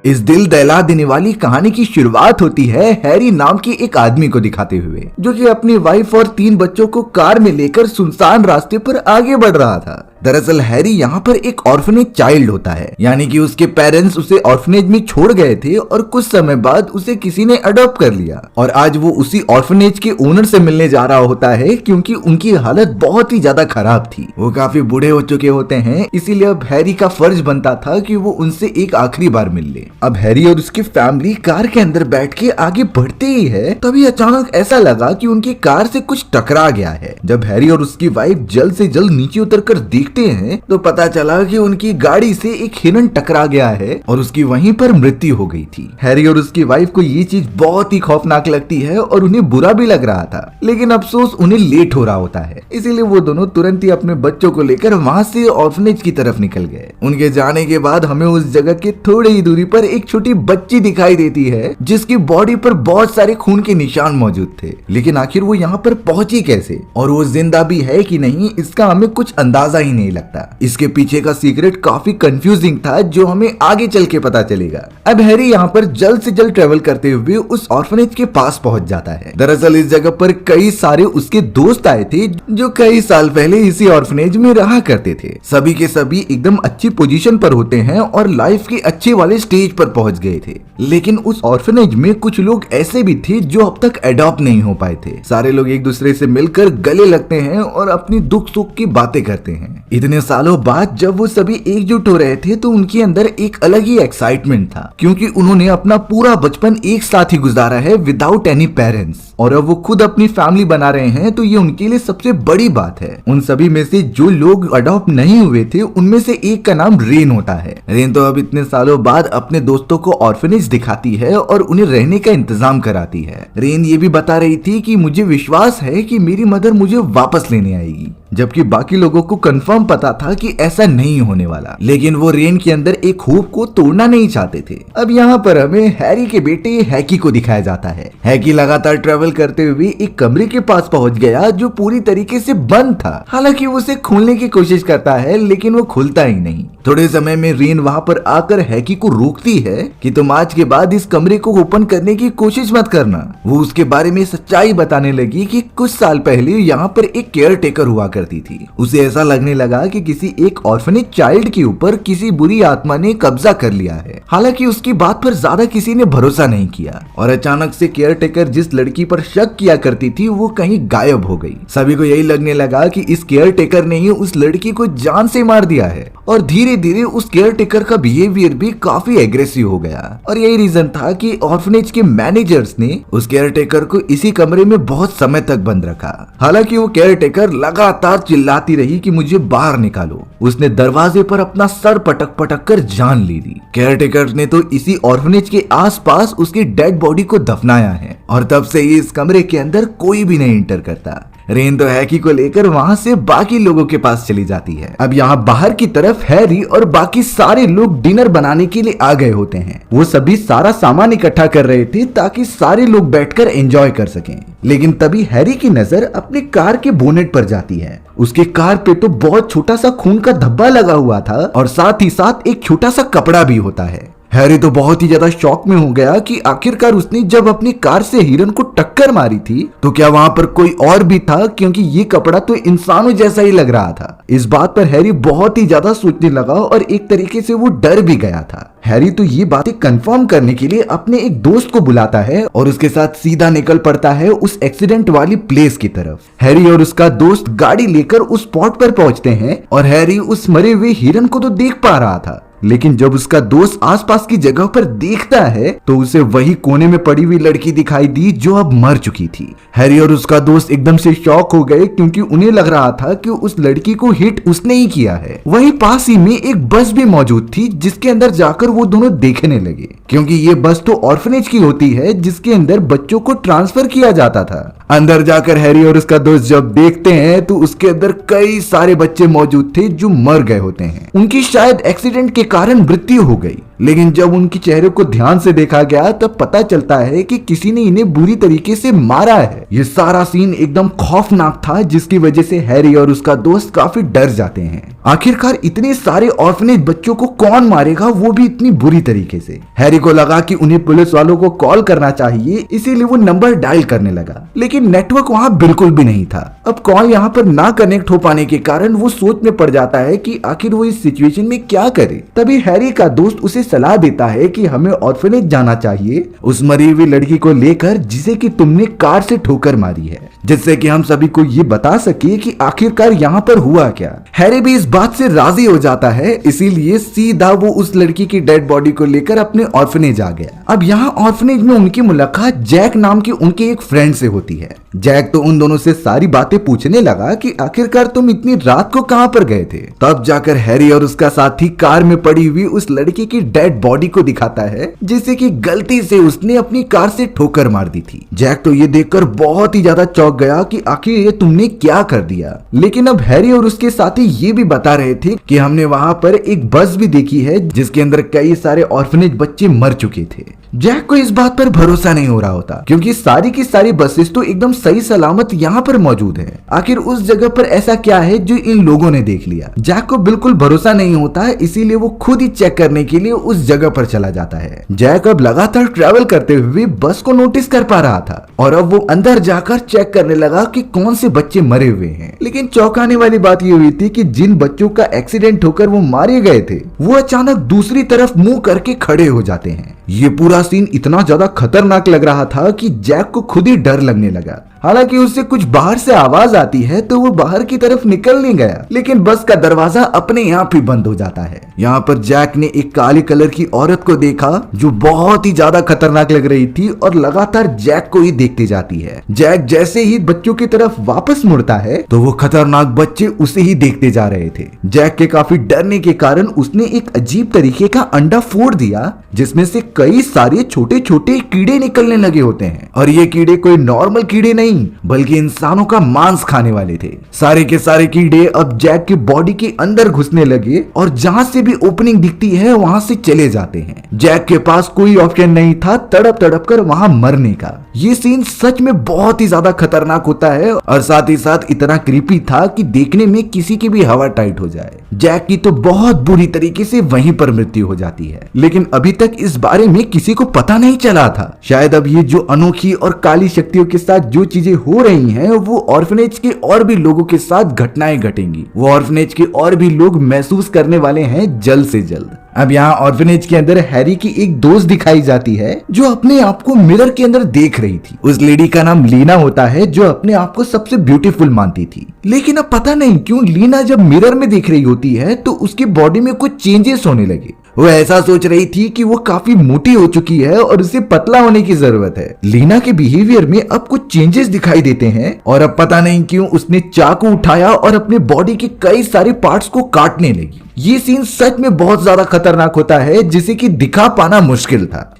इस दिल दहला देने वाली कहानी की शुरुआत होती है हैरी नाम के एक आदमी को दिखाते हुए, जो कि अपनी वाइफ और 3 बच्चों को कार में लेकर सुनसान रास्ते पर आगे बढ़ रहा था। दरअसल हैरी यहाँ पर एक ऑर्फनेज चाइल्ड होता है, यानी कि उसके पेरेंट्स उसे ऑर्फनेज में छोड़ गए थे और कुछ समय बाद उसे किसी ने अडॉप्ट कर लिया और आज वो उसी ऑर्फनेज के ओनर से मिलने जा रहा होता है, क्योंकि उनकी हालत बहुत ही ज्यादा खराब थी। वो काफी बूढ़े हो चुके होते हैं, इसीलिए अब हैरी का फर्ज बनता था कि वो उनसे एक आखिरी बार मिल ले। अब हैरी और उसकी फैमिली कार के अंदर बैठ के आगे बढ़ते ही है, तभी अचानक ऐसा लगा कि उनकी कार से कुछ टकरा गया है। जब हैरी और उसकी वाइफ जल्द से जल्द नीचे उतर कर देखते हैं तो पता चला कि उनकी गाड़ी से एक हिरन टकरा गया है और उसकी वहीं पर मृत्यु हो गई थी। हैरी और उसकी वाइफ को ये चीज बहुत ही खौफनाक लगती है और उन्हें बुरा भी लग रहा था, लेकिन अफसोस उन्हें लेट हो रहा होता है, इसीलिए वो दोनों तुरंत ही अपने बच्चों को लेकर वहाँ से ऑर्फनेज की तरफ निकल गए। उनके जाने के बाद हमें उस जगह के थोड़ी ही दूरी पर एक छोटी बच्ची दिखाई देती है, जिसकी बॉडी पर बहुत सारे खून के निशान मौजूद थे, लेकिन आखिर वो यहाँ पर पहुंची कैसे और वो जिंदा भी है कि नहीं, इसका हमें कुछ अंदाजा ही नहीं लगता। इसके पीछे का सीक्रेट काफी कंफ्यूजिंग था, जो हमें आगे चल के पता चलेगा। अब हैरी यहाँ पर जल्द से जल्द ट्रेवल करते हुए उस ऑर्फनेज के पास पहुंच जाता है। दरअसल इस जगह पर कई सारे उसके दोस्त आए थे, जो कई साल पहले इसी ऑर्फनेज में रहा करते थे। सभी के सभी एकदम अच्छी पोजीशन पर होते हैं और लाइफ के अच्छे वाले स्टेज पर पहुंच गए थे, लेकिन उस ऑर्फनेज में कुछ लोग ऐसे भी थे जो अब तक अडॉप्ट नहीं हो पाए थे। सारे लोग एक दूसरे से मिलकर गले लगते हैं और अपनी दुख सुख की बातें करते हैं। इतने सालों बाद जब वो सभी एकजुट हो रहे थे तो उनके अंदर एक अलग ही एक्साइटमेंट था, क्योंकि उन्होंने अपना पूरा बचपन एक साथ ही गुजारा है विदाउट एनी पेरेंट्स, और अब वो खुद अपनी फैमिली बना रहे हैं, तो ये उनके लिए सबसे बड़ी बात है। उन सभी में से जो लोग अडॉप्ट नहीं हुए थे उनमें से एक का नाम रेन होता है। रेन तो अब इतने सालों बाद अपने दोस्तों को ऑर्फनेज दिखाती है और उन्हें रहने का इंतजाम कराती है। रेन ये भी बता रही थी कि मुझे विश्वास है कि मेरी मदर मुझे वापस लेने आएगी, जबकि बाकी लोगों को कंफर्म पता था कि ऐसा नहीं होने वाला, लेकिन वो रेन के अंदर एक होप को तोड़ना नहीं चाहते थे। अब यहाँ पर हमें हैरी के बेटे हैकी को दिखाया जाता है। हैकी लगातार ट्रेवल करते हुए एक कमरे के पास पहुंच गया, जो पूरी तरीके से बंद था। हालांकि वो उसे खोलने की कोशिश करता है, लेकिन वो खुलता ही नहीं। थोड़े समय में रेन वहाँ पर आकर हैकी को रोकती है कि तुम आज के बाद इस कमरे को ओपन करने की कोशिश मत करना। वो उसके बारे में सच्चाई बताने लगी कि कुछ साल पहले यहाँ पर एक केयर टेकर हुआ करती थी। उसे ऐसा लगने लगा कि किसी एक ऑर्फनेज चाइल्ड के ऊपर किसी बुरी आत्मा ने कब्जा कर लिया है। हालांकि उसकी बात पर ज्यादा किसी ने भरोसा नहीं किया और अचानक से केयर टेकर जिस लड़की पर शक किया करती थी वो कहीं गायब हो गई। सभी को यही लगने लगा कि इस केयर टेकर ने ही उस लड़की को जान से मार दिया है और धीरे धीरे उस केयर टेकर का बिहेवियर भी काफी एग्रेसिव हो गया। और यही रीजन था कि ऑर्फनेज के मैनेजर्स ने उस केयर टेकर को इसी कमरे में बहुत समय तक बंद रखा। हालांकि वो केयर टेकर लगातार चिल्लाती रही कि मुझे बाहर निकालो। उसने दरवाजे पर अपना सर पटक पटक कर जान ले ली। केयरटेकर ने तो इसी ऑर्फनेज के आसपास उसकी डेड बॉडी को दफनाया है और तब से ही इस कमरे के अंदर कोई भी नहीं एंटर करता। रेन तो हैकी को लेकर वहाँ से बाकी लोगों के पास चली जाती है। अब यहाँ बाहर की तरफ हैरी और बाकी सारे लोग डिनर बनाने के लिए आ गए होते हैं। वो सभी सारा सामान इकट्ठा कर रहे थे ताकि सारे लोग बैठकर एंजॉय कर सकें, लेकिन तभी हैरी की नजर अपनी कार के बोनेट पर जाती है। उसके कार पे तो बहुत छोटा सा खून का धब्बा लगा हुआ था और साथ ही साथ एक छोटा सा कपड़ा भी होता है। हैरी तो बहुत ही ज्यादा शॉक में हो गया कि आखिरकार उसने जब अपनी कार से हिरन को टक्कर मारी थी तो क्या वहां पर कोई और भी था, क्योंकि ये कपड़ा तो इंसानों जैसा ही लग रहा था। इस बात पर हैरी बहुत ही ज्यादा सोचने लगा और एक तरीके से वो डर भी गया था। हैरी तो ये बातें कंफर्म करने के लिए अपने एक दोस्त को बुलाता है और उसके साथ सीधा निकल पड़ता है उस एक्सीडेंट वाली प्लेस की तरफ। हैरी और उसका दोस्त गाड़ी लेकर उस स्पॉट पर पहुंचते हैं और हैरी उस मरे हुए हिरन को तो देख पा रहा था, लेकिन जब उसका दोस्त आसपास की जगह पर देखता है तो उसे वही कोने में पड़ी हुई लड़की दिखाई दी जो अब मर चुकी थी। हैरी और उसका दोस्त एकदम से शॉक हो गए, क्योंकि उन्हें लग रहा था कि उस लड़की को हिट उसने ही किया है। वहीं पास ही में एक बस भी मौजूद थी, जिसके अंदर जाकर वो दोनों देखने लगे, क्योंकि ये बस तो ऑर्फनेज की होती है जिसके अंदर बच्चों को ट्रांसफर किया जाता था। अंदर जाकर हैरी और उसका दोस्त जब देखते हैं तो उसके अंदर कई सारे बच्चे मौजूद थे जो मर गए होते हैं। उनकी शायद एक्सीडेंट के कारण मृत्यु हो गई, लेकिन जब उनके चेहरे को ध्यान से देखा गया तब पता चलता है कि किसी ने इन्हें बुरी तरीके से मारा है। ये सारा सीन एकदम खौफनाक था, जिसकी वजह से हैरी और उसका दोस्त काफी डर जाते हैं। आखिरकार इतने सारे ऑर्फनेज बच्चों को कौन मारेगा, वो भी इतनी बुरी तरीके से। हैरी को लगा कि उन्हें पुलिस वालों को कॉल करना चाहिए, इसीलिए वो नंबर डायल करने लगा, लेकिन नेटवर्क वहाँ बिल्कुल भी नहीं था। अब कॉल यहाँ पर ना कनेक्ट हो पाने के कारण वो सोच में पड़ जाता है कि आखिर वो इस सिचुएशन में क्या करे। तभी हैरी का दोस्त उसे सलाह देता है कि हमें ऑर्फनेज जाना चाहिए उस मरी हुई लड़की को लेकर जिसे कि तुमने कार से ठोकर मारी है, जिससे कि हम सभी को ये बता सके कि आखिरकार यहाँ पर हुआ क्या। हैरी भी इस बात से राजी हो जाता है, इसीलिए सीधा वो उस लड़की की डेड बॉडी को लेकर अपने ऑर्फनेज आ गया। अब यहाँ ऑर्फनेज में उनकी मुलाकात जैक नाम के उनके एक फ्रेंड से होती है। जैक तो उन दोनों से सारी बातें पूछने लगा कि आखिरकार तुम इतनी रात को कहां पर गए थे। तब जाकर हैरी और उसका साथी कार में पड़ी हुई उस लड़की की डेड बॉडी को दिखाता है जिसे कि गलती से उसने अपनी कार से ठोकर मार दी थी। जैक तो ये देखकर बहुत ही ज्यादा चौंक गया कि आखिर ये तुमने क्या कर दिया। लेकिन अब हैरी और उसके साथी ये भी बता रहे थे कि हमने वहां पर एक बस भी देखी है जिसके अंदर कई सारे ऑर्फनेज बच्चे मर चुके थे। जैक को इस बात पर भरोसा नहीं हो रहा होता क्योंकि सारी की सारी बसेस तो एकदम सही सलामत यहाँ पर मौजूद है। आखिर उस जगह पर ऐसा क्या है जो इन लोगों ने देख लिया। जैक को बिल्कुल भरोसा नहीं होता है, इसीलिए वो खुद ही चेक करने के लिए उस जगह पर चला जाता है। जैक अब लगातार ट्रैवल करते हुए बस को नोटिस कर पा रहा था और अब वो अंदर जाकर चेक करने लगा कि कौन से बच्चे मरे हुए हैं। लेकिन चौंकाने वाली बात ये हुई थी कि जिन बच्चों का एक्सीडेंट होकर वो मारे गए थे वो अचानक दूसरी तरफ मुंह करके खड़े हो जाते हैं। ये पूरा सीन इतना ज्यादा खतरनाक लग रहा था कि जैक को खुद ही डर लगने लगा। हालांकि उससे कुछ बाहर से आवाज आती है तो वो बाहर की तरफ निकल नहीं गया, लेकिन बस का दरवाजा अपने आप ही बंद हो जाता है। यहाँ पर जैक ने एक काले कलर की औरत को देखा जो बहुत ही ज्यादा खतरनाक लग रही थी और लगातार जैक को ही देखती जाती है। जैक जैसे ही बच्चों की तरफ वापस मुड़ता है तो वो खतरनाक बच्चे उसे ही देखते जा रहे थे। जैक के काफी डरने के कारण उसने एक अजीब तरीके का अंडा फोड़ दिया जिसमें से कई सारे छोटे छोटे कीड़े निकलने लगे होते हैं और ये कीड़े कोई नॉर्मल कीड़े नहीं बल्कि इंसानों का मांस खाने वाले थे। सारे के सारे कीड़े अब जैक की बॉडी के अंदर घुसने लगे और जहां से भी ओपनिंग दिखती है वहां से चले जाते हैं। जैक के पास कोई ऑप्शन नहीं था तड़प तड़प कर वहां मरने का। ये सीन सच में बहुत ही ज्यादा खतरनाक होता है और साथ ही साथ इतना क्रीपी था कि देखने में किसी की भी हवा टाइट हो जाए। जैक की तो बहुत बुरी तरीके से वहीं पर मृत्यु हो जाती है, लेकिन अभी तक इस बारे में किसी को पता नहीं चला था। शायद अब ये जो अनोखी और काली शक्तियों के साथ जो चीजें हो रही हैं वो ऑर्फनेज के और भी लोगों के साथ घटनाएं घटेंगी। वो ऑर्फनेज के और भी लोग महसूस करने वाले हैं जल्द से जल्द। अब यहाँ ऑर्फनेज के अंदर हैरी की एक दोस्त दिखाई जाती है जो अपने आप को मिरर के अंदर देख रही थी। उस लेडी का नाम लीना होता है जो अपने आप को सबसे ब्यूटीफुल मानती थी। लेकिन अब पता नहीं क्यों लीना जब मिरर में देख रही होती है तो उसकी बॉडी में कुछ चेंजेस होने लगे। वो ऐसा सोच रही थी कि वो काफी मोटी हो चुकी है और उसे पतला होने की जरूरत है। लीना के बिहेवियर में अब कुछ चेंजेस दिखाई देते हैं और अब पता नहीं क्यों उसने चाकू उठाया और अपने बॉडी के कई सारे पार्ट्स को काटने लगी। ये सीन सच में बहुत ज्यादा खतरनाक होता है जिसे कि दिखा पाना मुश्किल था,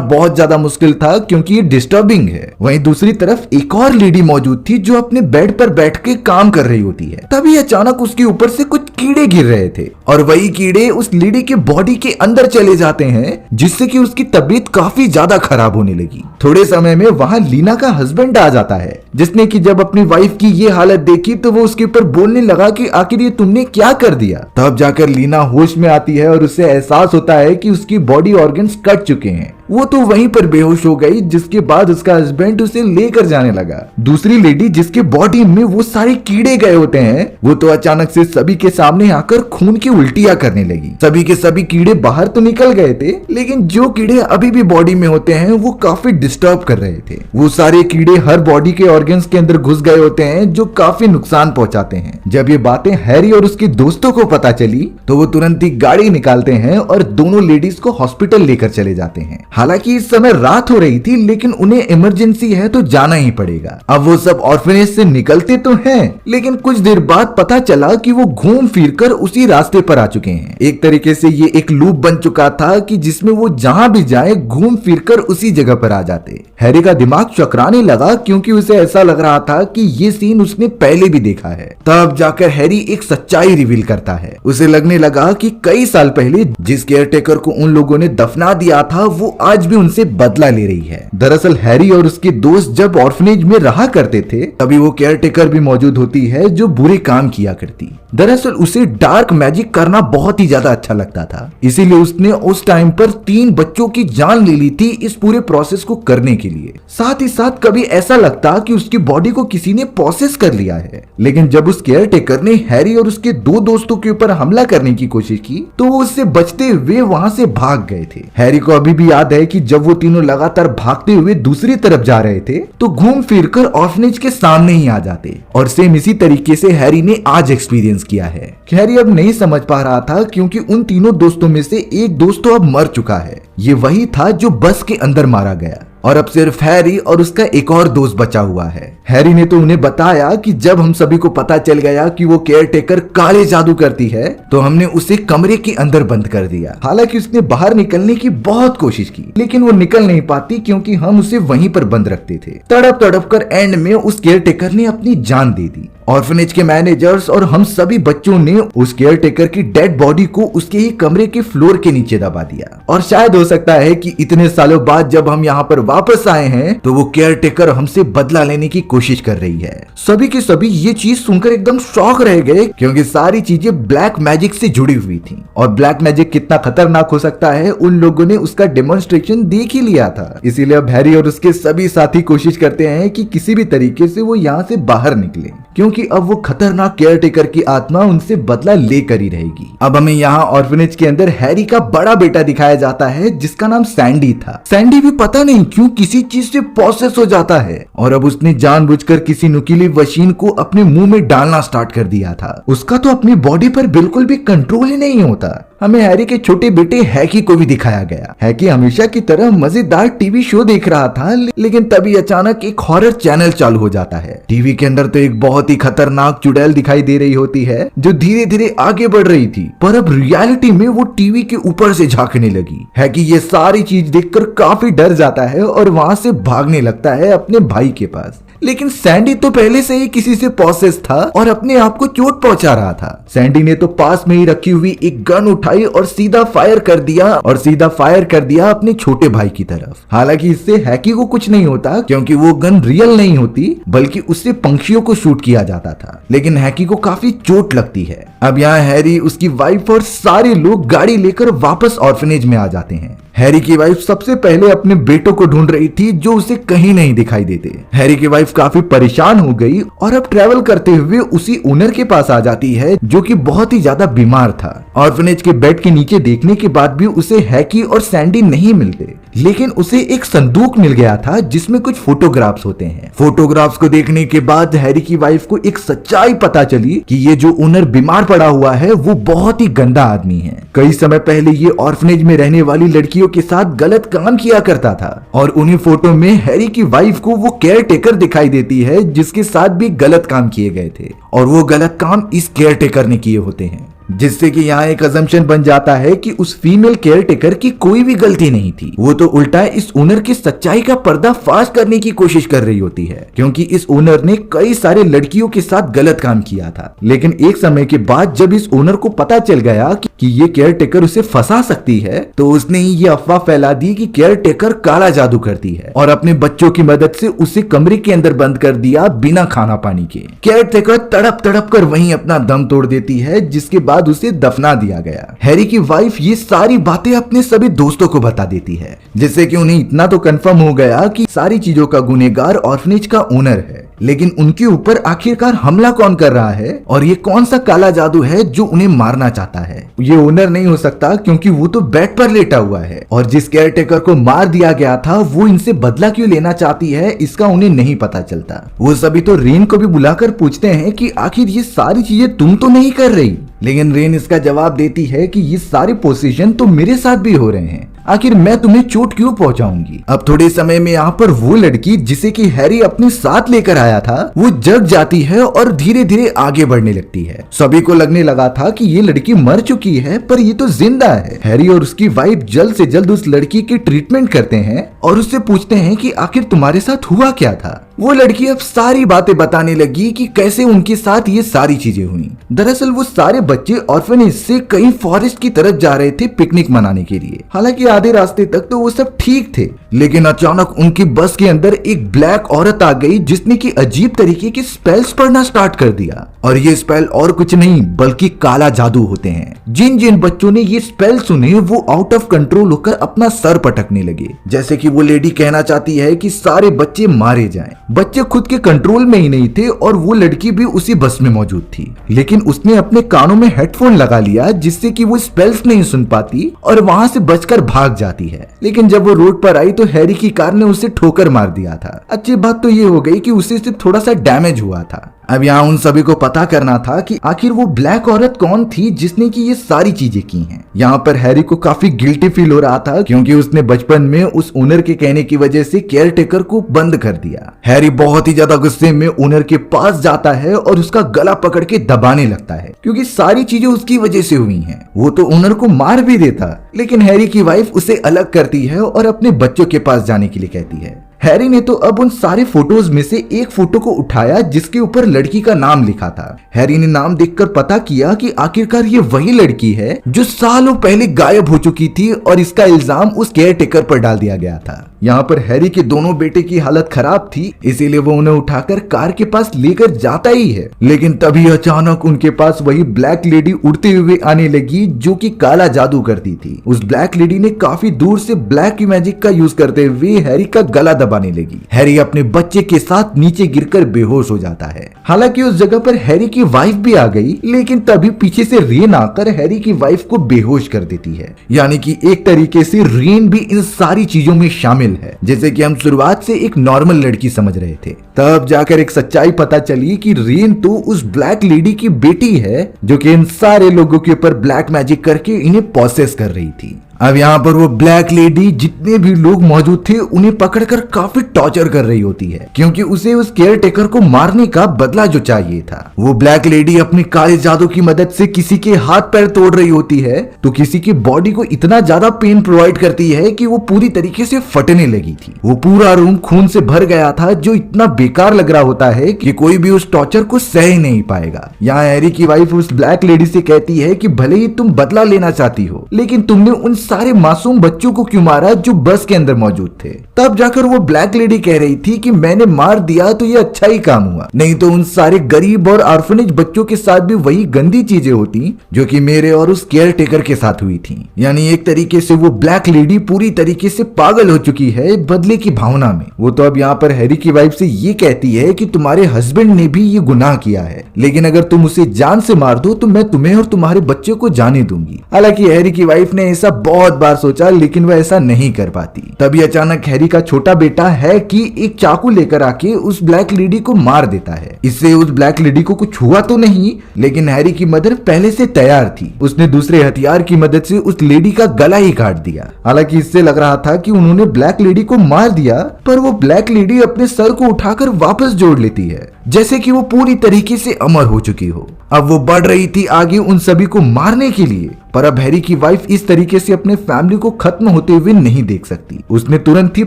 बहुत ज्यादा मुश्किल था क्योंकि ये डिस्टर्बिंग है। वहीं दूसरी तरफ एक और लेडी मौजूद थी जो अपने बेड पर बैठ के काम कर रही होती है। तभी अचानक उसके ऊपर से कुछ कीड़े गिर रहे थे और वही कीड़े उस लेडी के बॉडी के अंदर चले जाते हैं जिससे कि उसकी तबीयत काफी ज्यादा खराब होने लगी। थोड़े समय में वहां लीना का हस्बैंड आ जाता है जिसने कि जब अपनी वाइफ की ये हालत देखी तो वो उसके ऊपर बोलने लगा कि आखिर ये तुमने क्या कर दिया। तब जाकर लीना होश में आती है और उसे एहसास होता है कि उसकी बॉडी ऑर्गन्स कट चुके हैं। वो तो वहीं पर बेहोश हो गई, जिसके बाद उसका हस्बैंड उसे लेकर जाने लगा। दूसरी लेडी जिसके बॉडी में वो सारे कीड़े गए होते हैं वो तो अचानक से सभी के सामने आकर खून की उल्टियां करने लगी। सभी के सभी कीड़े बाहर तो निकल गए थे लेकिन जो कीड़े अभी भी बॉडी में होते हैं वो काफी डिस्टर्ब कर रहे थे। वो सारे कीड़े हर बॉडी के ऑर्गन्स के अंदर घुस गए होते हैं जो काफी नुकसान पहुंचाते हैं। जब ये बातें हैरी और उसके दोस्तों को पता चली तो वो तुरंत ही गाड़ी निकालते हैं और दोनों लेडीज को हॉस्पिटल लेकर चले जाते हैं। हालांकि इस समय रात हो रही थी लेकिन उन्हें इमरजेंसी है तो जाना ही पड़ेगा। अब वो सब ऑर्फनेज से निकलते तो हैं लेकिन कुछ देर बाद पता चला कि वो घूम फिरकर उसी रास्ते पर आ चुके हैं। एक तरीके से ये एक लूप बन चुका था कि जिसमें वो जहां भी जाए घूम फिरकर उसी जगह पर आ जाते। हैरी का दिमाग चकराने लगा क्योंकि उसे ऐसा लग रहा था कि ये सीन उसने पहले भी देखा है। तब जाकर हैरी एक सच्चाई रिवील करता है। उसे लगने लगा कि कई साल पहले जिस केयरटेकर को उन लोगों ने दफना दिया था वो आज भी उनसे बदला ले रही है। दरअसल हैरी और उसके दोस्त जब ऑर्फनेज में रहा करते थे तभी वो केयरटेकर भी मौजूद होती है जो बुरे काम किया करती। दरअसल उसे डार्क मैजिक करना बहुत ही ज्यादा अच्छा लगता था, इसीलिए उसने उस टाइम पर 3 बच्चों की जान ले ली थी इस पूरे प्रोसेस को करने के लिए। साथ ही साथ कभी ऐसा लगता कि उसकी बॉडी को किसी ने प्रोसेस कर लिया है। लेकिन जब उस केयर टेकर ने हैरी और उसके 2 दोस्तों के ऊपर हमला करने की कोशिश की तो वो उससे बचते हुए वहां से भाग गए थे। हैरी को अभी भी याद है कि जब वो तीनों लगातार भागते हुए दूसरी तरफ जा रहे थे तो घूम फिर कर ऑर्फनेज के सामने ही आ जाते, और सेम इसी तरीके से हैरी ने आज एक्सपीरियंस किया है। हैरी अब नहीं समझ पा रहा था क्योंकि उन तीनों दोस्तों में से एक दोस्त तो अब मर चुका है। ये वही था जो बस के अंदर मारा गया, और अब सिर्फ हैरी और उसका एक और दोस्त बचा हुआ है। हैरी ने तो उन्हें बताया कि जब हम सभी को पता चल गया कि वो केयर टेकर काले जादू करती है तो हमने उसे कमरे के अंदर बंद कर दिया। हालांकि उसने बाहर निकलने की बहुत कोशिश की लेकिन वो निकल नहीं पाती क्योंकि हम उसे वहीं पर बंद रखते थे। तड़प तड़प कर एंड में उस केयर टेकर ने अपनी जान दे दी। ऑर्फनेज के मैनेजर्स और हम सभी बच्चों ने उस केयर टेकर की डेड बॉडी को उसके ही कमरे के फ्लोर के नीचे दबा दिया। और शायद हो सकता है कि इतने सालों बाद जब हम यहाँ पर वापस आए हैं तो वो केयर टेकर हमसे बदला लेने की कोशिश कर रही है। सभी के सभी ये चीज सुनकर एकदम शॉक रह गए क्योंकि सारी चीजें ब्लैक मैजिक से जुड़ी हुई थी, और ब्लैक मैजिक कितना खतरनाक हो सकता है उन लोगों ने उसका डेमोन्स्ट्रेशन देख ही लिया था। इसीलिए अब हैरी और उसके सभी साथी कोशिश करते हैं कि किसी भी तरीके से वो यहाँ से बाहर निकले, क्योंकि अब वो खतरनाक केयर टेकर की आत्मा उनसे बदला लेकर ही रहेगी। अब हमें यहाँ ऑर्फनेज के अंदर हैरी का बड़ा बेटा दिखाया जाता है जिसका नाम सैंडी था। सैंडी भी पता नहीं क्यों किसी चीज से पॉसेस हो जाता है, और अब उसने जानबूझकर किसी नुकीली मशीन को अपने मुंह में डालना स्टार्ट कर दिया था। उसका तो अपनी बॉडी पर बिल्कुल भी कंट्रोल ही नहीं होता। हमें हैरी के छोटे बेटे हैकी को भी दिखाया गया। हैकी हमेशा की तरह मजेदार टीवी शो देख रहा था, लेकिन तभी अचानक एक हॉरर चैनल चालू हो जाता है। टीवी के अंदर तो एक बहुत ही खतरनाक चुड़ैल दिखाई दे रही होती है जो धीरे धीरे आगे बढ़ रही थी, पर अब रियलिटी में वो टीवी के ऊपर से झांकने लगी। हैकी ये सारी चीज देखकर काफी डर जाता है और वहां से भागने लगता है अपने भाई के पास। लेकिन सैंडी तो पहले से ही किसी से पॉसेस था और अपने आप को चोट पहुंचा रहा था। सैंडी ने तो पास में ही रखी हुई एक गन उठाई और सीधा फायर कर दिया अपने छोटे भाई की तरफ। हालांकि इससे हैकी को कुछ नहीं होता क्योंकि वो गन रियल नहीं होती बल्कि उससे पंछियों को शूट किया जाता था, लेकिन हैकी को काफी चोट लगती है। अब यहाँ हैरी, उसकी वाइफ और सारे लोग गाड़ी लेकर वापस ऑर्फनेज में आ जाते हैं। हैरी की वाइफ सबसे पहले अपने बेटों को ढूंढ रही थी जो उसे कहीं नहीं दिखाई देते। हैरी की वाइफ काफी परेशान हो गई और अब ट्रेवल करते हुए उसी ओनर के पास आ जाती है जो कि बहुत ही ज्यादा बीमार था। ऑर्फनेज के बेड के नीचे देखने के बाद भी उसे हैकी और सैंडी नहीं मिलते, लेकिन उसे एक संदूक मिल गया था जिसमें कुछ फोटोग्राफ्स होते हैं। फोटोग्राफ्स को देखने के बाद हैरी की वाइफ को एक सच्चाई पता चली कि ये जो ओनर बीमार पड़ा हुआ है वो बहुत ही गंदा आदमी है। कई समय पहले ये ऑर्फनेज में रहने वाली लड़कियों के साथ गलत काम किया करता था, और उन्हीं फोटो में हैरी की वाइफ को वो केयर टेकर दिखाई देती है जिसके साथ भी गलत काम किए गए थे, और वो गलत काम इस केयर टेकर ने किए होते हैं, जिससे कि यहाँ एक अजम्पशन बन जाता है कि उस फीमेल केयर टेकर की कोई भी गलती नहीं थी। वो तो उल्टा इस ओनर की सच्चाई का पर्दा फाश करने की कोशिश कर रही होती है, क्योंकि इस ओनर ने कई सारे लड़कियों के साथ गलत काम किया था। लेकिन एक समय के बाद जब इस ओनर को पता चल गया कि ये केयर टेकर उसे फंसा सकती है, तो उसने ही ये अफवाह फैला दी कि केयर टेकर काला जादू करती है, और अपने बच्चों की मदद से उसे कमरे के अंदर बंद कर दिया बिना खाना पानी के। केयर टेकर तड़प तड़प कर वहीं अपना दम तोड़ देती है, जिसके बाद उसे दफना दिया गया। हैरी की वाइफ ये सारी बातें अपने सभी दोस्तों को बता देती है, जिससे कि उन्हें इतना तो कंफर्म हो गया कि सारी चीजों का गुनहगार ऑर्फनेज का ओनर है। लेकिन उनके ऊपर आखिरकार हमला कौन कर रहा है और ये कौन सा काला जादू है जो उन्हें मारना चाहता है? ये ओनर नहीं हो सकता क्योंकि वो तो बेड पर लेटा हुआ है, और जिस केयर टेकर को मार दिया गया था वो इनसे बदला क्यों लेना चाहती है इसका उन्हें नहीं पता चलता। वो सभी तो रेन को भी बुलाकर पूछते हैं कि आखिर ये सारी चीजें तुम तो नहीं कर रही, लेकिन रेन इसका जवाब देती है कि ये सारे पोजीशन तो मेरे साथ भी हो रहे हैं, आखिर मैं तुम्हें चोट क्यों पहुंचाऊंगी। अब थोड़े समय में यहाँ पर वो लड़की जिसे कि हैरी अपने साथ लेकर आया था वो जग जाती है और धीरे धीरे आगे बढ़ने लगती है। सभी को लगने लगा था कि ये लड़की मर चुकी है, पर ये तो जिंदा है। हैरी और उसकी वाइफ जल्द से जल्द उस लड़की की ट्रीटमेंट करते हैं और उससे पूछते हैं कि आखिर तुम्हारे साथ हुआ क्या था। वो लड़की अब सारी बातें बताने लगी कि कैसे उनके साथ ये सारी चीजें हुई। दरअसल वो सारे बच्चे ऑर्फनेज से कहीं फॉरेस्ट की तरफ जा रहे थे पिकनिक मनाने के लिए। हालांकि आधे रास्ते तक तो वो सब ठीक थे, लेकिन अचानक उनकी बस के अंदर एक ब्लैक औरत आ गई जिसने की अजीब तरीके के स्पेल्स पढ़ना स्टार्ट कर दिया। और ये स्पेल और कुछ नहीं बल्कि काला जादू होते हैं। जिन जिन बच्चों ने ये स्पेल सुने वो आउट ऑफ कंट्रोल होकर अपना सर पटकने लगे, जैसे कि वो लेडी कहना चाहती है कि सारे बच्चे मारे जाएं। बच्चे खुद के कंट्रोल में ही नहीं थे और वो लड़की भी उसी बस में मौजूद थी, लेकिन उसने अपने कानों में हेडफोन लगा लिया जिससे कि वो स्पेल्स नहीं सुन पाती और वहां से बचकर भाग जाती है। लेकिन जब वो रोड पर आई तो हैरी की कार ने उसे ठोकर मार दिया था। अच्छी बात तो ये हो गई कि उसे सिर्फ थोड़ा सा डैमेज हुआ था। अब यहाँ उन सभी को पता करना था कि आखिर वो ब्लैक औरत कौन थी जिसने की ये सारी चीजें की हैं। यहाँ पर हैरी को काफी गिल्टी फील हो रहा था क्योंकि उसने बचपन में उस ओनर के कहने की वजह से केयर टेकर को बंद कर दिया। हैरी बहुत ही ज्यादा गुस्से में ओनर के पास जाता है और उसका गला पकड़ के दबाने लगता है क्योंकि सारी चीजें उसकी वजह से हुई हैं। वो तो ओनर को मार भी देता, लेकिन हैरी की वाइफ उसे अलग करती है और अपने बच्चों के पास जाने के लिए कहती है। हैरी ने तो अब उन सारे फोटोज में से एक फोटो को उठाया जिसके ऊपर लड़की का नाम लिखा था। हैरी ने नाम देखकर पता किया कि आखिरकार ये वही लड़की है जो सालों पहले गायब हो चुकी थी और इसका इल्जाम उस केयर टेकर पर डाल दिया गया था। यहाँ पर हैरी के दोनों बेटे की हालत खराब थी, इसीलिए वो उन्हें उठाकर कार के पास लेकर जाता ही है। लेकिन तभी अचानक उनके पास वही ब्लैक लेडी उड़ते हुए आने लगी जो कि काला जादू करती थी। उस ब्लैक लेडी ने काफी दूर से ब्लैक मैजिक का यूज करते हुए हैरी का गला दबाने लगी। हैरी अपने बच्चे के साथ नीचे गिरकर बेहोश हो जाता है। हालांकि उस जगह पर हैरी की वाइफ भी आ गई, लेकिन तभी पीछे से रेन आकर हैरी की वाइफ को बेहोश कर देती है। यानी कि एक तरीके से रेन भी इन सारी चीजों में शामिल है। जैसे कि हम शुरुआत से एक नॉर्मल लड़की समझ रहे थे, तब जाकर एक सच्चाई पता चली कि रेन तो उस ब्लैक लेडी की बेटी है जो कि इन सारे लोगों के ऊपर ब्लैक मैजिक करके इन्हें प्रोसेस कर रही थी। अब यहाँ पर वो ब्लैक लेडी जितने भी लोग मौजूद थे उन्हें पकड़कर काफी टॉर्चर कर रही होती है क्योंकि उसे उस केयर टेकर को मारने का बदला जो चाहिए था। वो ब्लैक लेडी अपनी काले जादू की मदद से किसी के हाथ पैर तोड़ रही होती है तो किसी की बॉडी को इतना ज्यादा पेन प्रोवाइड करती है कि वो पूरी तरीके से फटने लगी थी। वो पूरा रूम खून से भर गया था जो इतना बेकार लग रहा होता है कि कोई भी उस टॉर्चर को सह ही नहीं पाएगा। यहाँ हैरी की वाइफ उस ब्लैक लेडी से कहती है कि भले ही तुम बदला लेना चाहती हो, लेकिन तुमने उन सारे मासूम बच्चों को क्यों मारा जो बस के अंदर मौजूद थे। तब जाकर वो ब्लैक लेडी कह रही थी कि मैंने मार दिया तो ये अच्छा ही काम हुआ, नहीं तो उन सारे गरीब और ऑर्फनेज बच्चों के साथ भी वही गंदी चीजें होती जो कि मेरे और उस केयर टेकर के साथ हुई थी। यानी एक तरीके से वो ब्लैक लेडी पूरी तरीके से पागल हो चुकी है बदले की भावना में। वो तो अब यहाँ पर हैरी की वाइफ से ये कहती है कि तुम्हारे हस्बैंड ने भी ये गुनाह किया है, लेकिन अगर तुम उसे जान से मार दो तो मैं तुम्हें और तुम्हारे बच्चे को जाने दूंगी। हालांकि हैरी की वाइफ ने ऐसा बहुत बार सोचा, लेकिन वह ऐसा नहीं कर पाती। तभी अचानक हैरी का छोटा बेटा है कि एक चाकू लेकर आके उस ब्लैक लेडी को मार देता है। इससे उस ब्लैक लेडी को कुछ हुआ तो नहीं, लेकिन हैरी की मदर पहले से तैयार थी। उसने दूसरे हथियार की मदद से उस लेडी का गला ही काट दिया। हालांकि इससे लग रहा था कि उन्होंने ब्लैक लेडी को मार दिया, पर वो ब्लैक लेडी अपने सर को उठाकर वापस जोड़ लेती है जैसे कि वो पूरी तरीके से अमर हो चुकी हो। अब वो बढ़ रही थी आगे उन सभी को मारने के लिए, पर अब हैरी की वाइफ इस तरीके से अपने फैमिली को खत्म होते हुए नहीं देख सकती। उसने तुरंत ही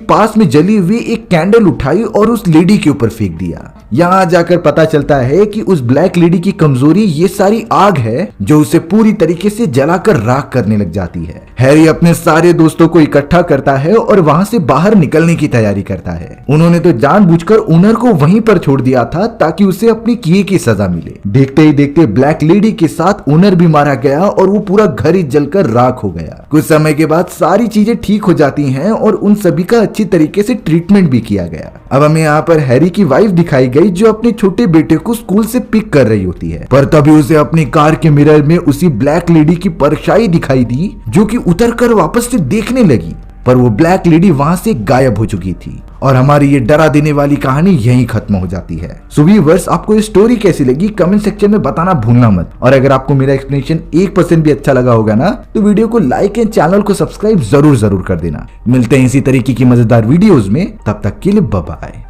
पास में जली हुई एक कैंडल उठाई और उस लेडी के ऊपर फेंक दिया। यहाँ जाकर पता चलता है कि उस ब्लैक लेडी की कमजोरी ये सारी आग है जो उसे पूरी तरीके से जलाकर राख करने लग जाती है। हैरी अपने सारे दोस्तों को इकट्ठा करता है और वहां से बाहर निकलने की तैयारी करता है। उन्होंने तो जानबूझकर ओनर को वहीं पर छोड़ दिया था ताकि उसे अपनी किए की सजा मिले। देखते ही देखते ब्लैक लेडी के साथ ओनर भी मारा गया और वो पूरा घर ही जलकर राख हो गया। कुछ समय के बाद सारी चीजें ठीक हो जाती हैं और उन सभी का अच्छी तरीके से ट्रीटमेंट भी किया गया। अब हमें यहाँ पर हैरी की वाइफ दिखाई गई जो अपने छोटे बेटे को स्कूल से पिक कर रही होती है, पर तभी उसे अपनी कार के मिरर में उसी ब्लैक लेडी की परछाई दिखाई दी जो कि उतरकर वापस से देखने लगी, पर वो ब्लैक लेडी वहां से गायब हो चुकी थी। और हमारी ये डरा देने वाली कहानी यहीं खत्म हो जाती है। सो व्यूअर्स, आपको ये स्टोरी कैसी लगी कमेंट सेक्शन में बताना भूलना मत। और अगर आपको मेरा एक्सप्लेनेशन 1% भी अच्छा लगा होगा ना, तो वीडियो को लाइक एंड चैनल को सब्सक्राइब जरूर कर देना। मिलते हैं इसी तरीके की मजेदार वीडियोस में, तब तक के लिए बाय बाय।